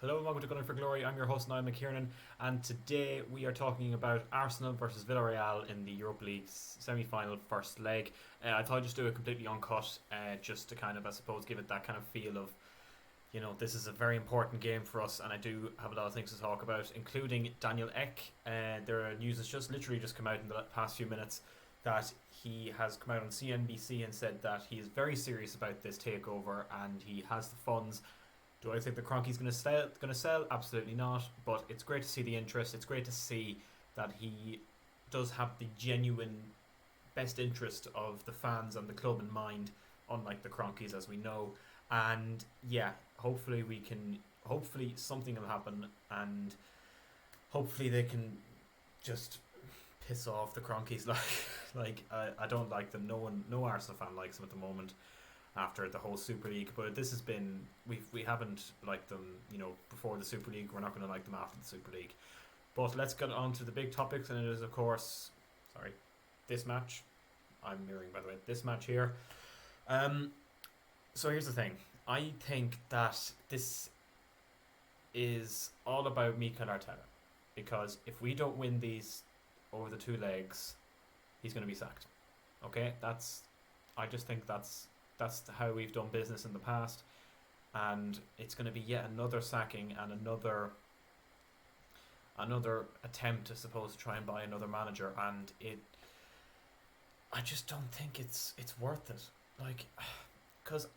Hello and welcome to Gunning for Glory. I'm your host Niall McKiernan, and today we are talking about Arsenal versus Villareal in the Europa League semi-final first leg. I thought I'd just do it completely uncut, just to kind of, I suppose, give it that kind of feel of, this is a very important game for us, and I do have a lot of things to talk about, including Daniel Ek. Their news has just literally just come out in the past few minutes that he has come out on CNBC and said that he is very serious about this takeover and he has the funds. Do I think the Kroenke's going to sell? Absolutely not. But it's great to see the interest. It's great to see that he does have the genuine best interest of the fans and the club in mind, unlike the Kroenkes, as we know. And yeah, hopefully something will happen, and hopefully they can just piss off the Kroenkes. I don't like them. No Arsenal fan likes them at the moment after the whole Super League, but this has been we haven't liked them before the Super League. We're not going to like them after the Super League. But let's get on to the big topics, and it is of course this match. I'm mirroring, by the way, this match here. So here's the thing. I think that this is all about Mikel Arteta, because if we don't win these over the two legs, he's going to be sacked. Okay, I just think that's how we've done business in the past, and it's going to be yet another sacking and another attempt, I suppose, to try and buy another manager, and I just don't think it's worth it. Because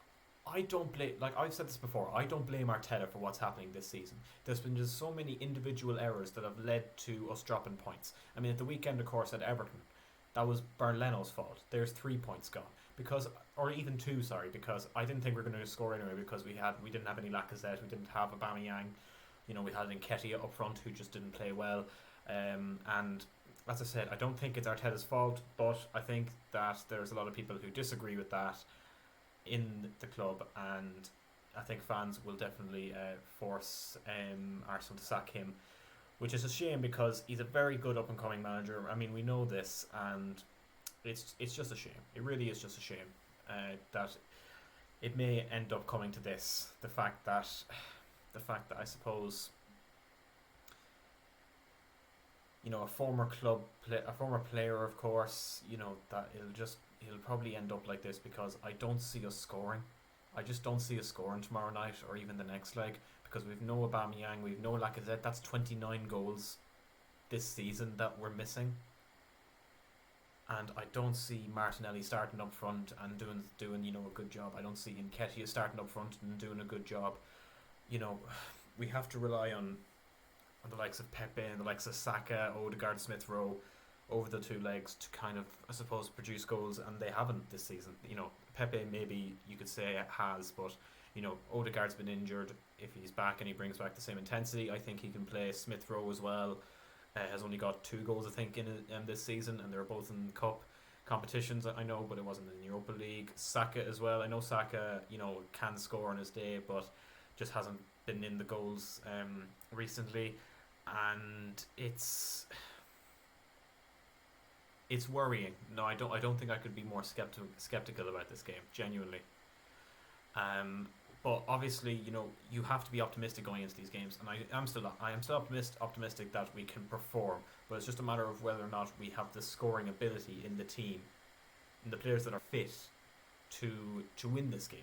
I don't blame, I've said this before, I don't blame Arteta for what's happening this season. There's been just so many individual errors that have led to us dropping points. I mean, at the weekend, of course, at Everton, that was Bernd Leno's fault. There's 3 points gone. Or even 2, because I didn't think we were going to score anyway, because we didn't have any Lacazette, we didn't have Aubameyang, we had Nketiah up front who just didn't play well, and as I said, I don't think it's Arteta's fault, but I think that there's a lot of people who disagree with that in the club, and I think fans will definitely force Arsenal to sack him, which is a shame because he's a very good up and coming manager. I mean, we know this, and it's just a shame. It really is just a shame that it may end up coming to this. The fact that I suppose a former player, of course, that he'll probably end up like this, because I don't see us scoring. I just don't see us scoring tomorrow night or even the next leg, because we've no Aubameyang, we've no Lacazette. That's 29 goals this season that we're missing. And I don't see Martinelli starting up front and doing a good job. I don't see Nketiah starting up front and doing a good job. We have to rely on the likes of Pepe and the likes of Saka, Odegaard, Smith Rowe over the two legs to kind of, I suppose, produce goals, and they haven't this season. Pepe maybe you could say has, but Odegaard's been injured. If he's back and he brings back the same intensity, I think he can play. Smith Rowe as well has only got 2 goals, I think, in this season, and they're both in cup competitions, I know, but it wasn't in the Europa League. Saka as well. I know Saka, can score on his day, but just hasn't been in the goals recently, and it's worrying. No, I don't think I could be more skeptical about this game, genuinely. But obviously, you have to be optimistic going into these games, and I am still optimistic that we can perform. But it's just a matter of whether or not we have the scoring ability in the team, in the players that are fit to win this game.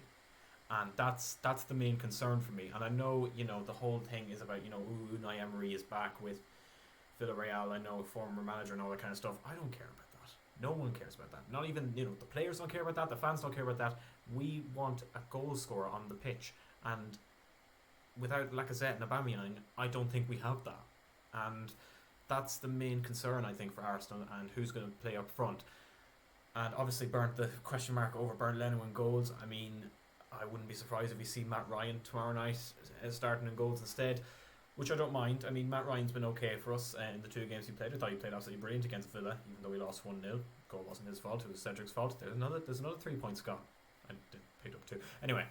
And that's the main concern for me. And I know, the whole thing is about, Unai Emery is back with Villareal. I know, former manager and all that kind of stuff. I don't care about that. No one cares about that. Not even, the players don't care about that. The fans don't care about that. We want a goal scorer on the pitch. And without Lacazette and Aubameyang, I don't think we have that. And that's the main concern, I think, for Arsenal, and who's going to play up front. And obviously, the question mark over Bernd Leno in goals. I mean, I wouldn't be surprised if we see Matt Ryan tomorrow night starting in goals instead, which I don't mind. I mean, Matt Ryan's been okay for us in the 2 games he played. I thought he played absolutely brilliant against Villa, even though we lost 1-0. Goal wasn't his fault, it was Cedric's fault. There's another 3 points gone. I picked up 2. Anyway,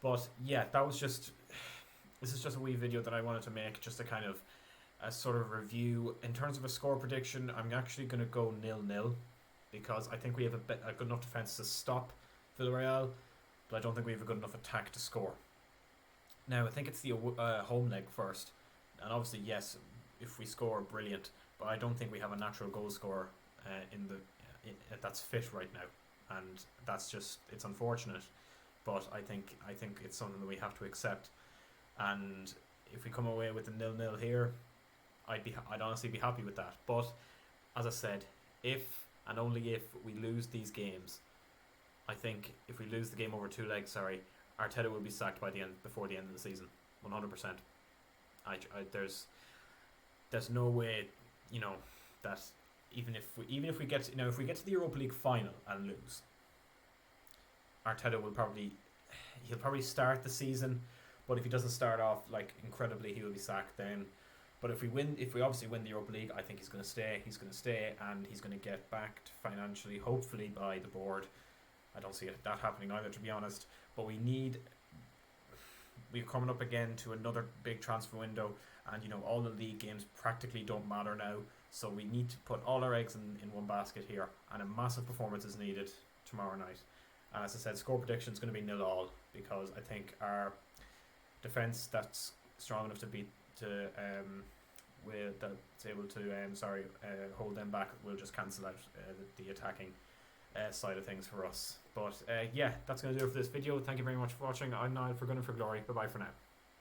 but yeah, this is just a wee video that I wanted to make, just to kind of a sort of review. In terms of a score prediction, I'm actually going to go 0-0, because I think we have a good enough defence to stop Villareal, but I don't think we have a good enough attack to score. Now I think it's the home leg first, and obviously yes, if we score, brilliant. But I don't think we have a natural goal scorer in the that's fit right now, and that's just it's unfortunate. But I think it's something that we have to accept. And if we come away with a 0-0 here, I'd honestly be happy with that. But as I said, if and only if we lose these games, I think if we lose the game over two legs, sorry, Arteta will be sacked by the end before the end of the season, 100%. There's no way, you know, that even if we get if we get to the Europa League final and lose, Arteta will probably start the season, but if he doesn't start off like incredibly, he will be sacked then. But if we obviously win the Europa League, I think he's going to stay. He's going to stay, and he's going to get backed financially, hopefully by the board. I don't see that happening either, to be honest. But we're coming up again to another big transfer window, and all the league games practically don't matter now. So we need to put all our eggs in one basket here, and a massive performance is needed tomorrow night. And as I said, score prediction is going to be 0-0 because I think our defense that's strong enough to beat that's able to hold them back will just cancel out the attacking side of things for us. But yeah, that's going to do it for this video. Thank you very much for watching. I'm Niall for Gunner for Glory. Bye bye for now.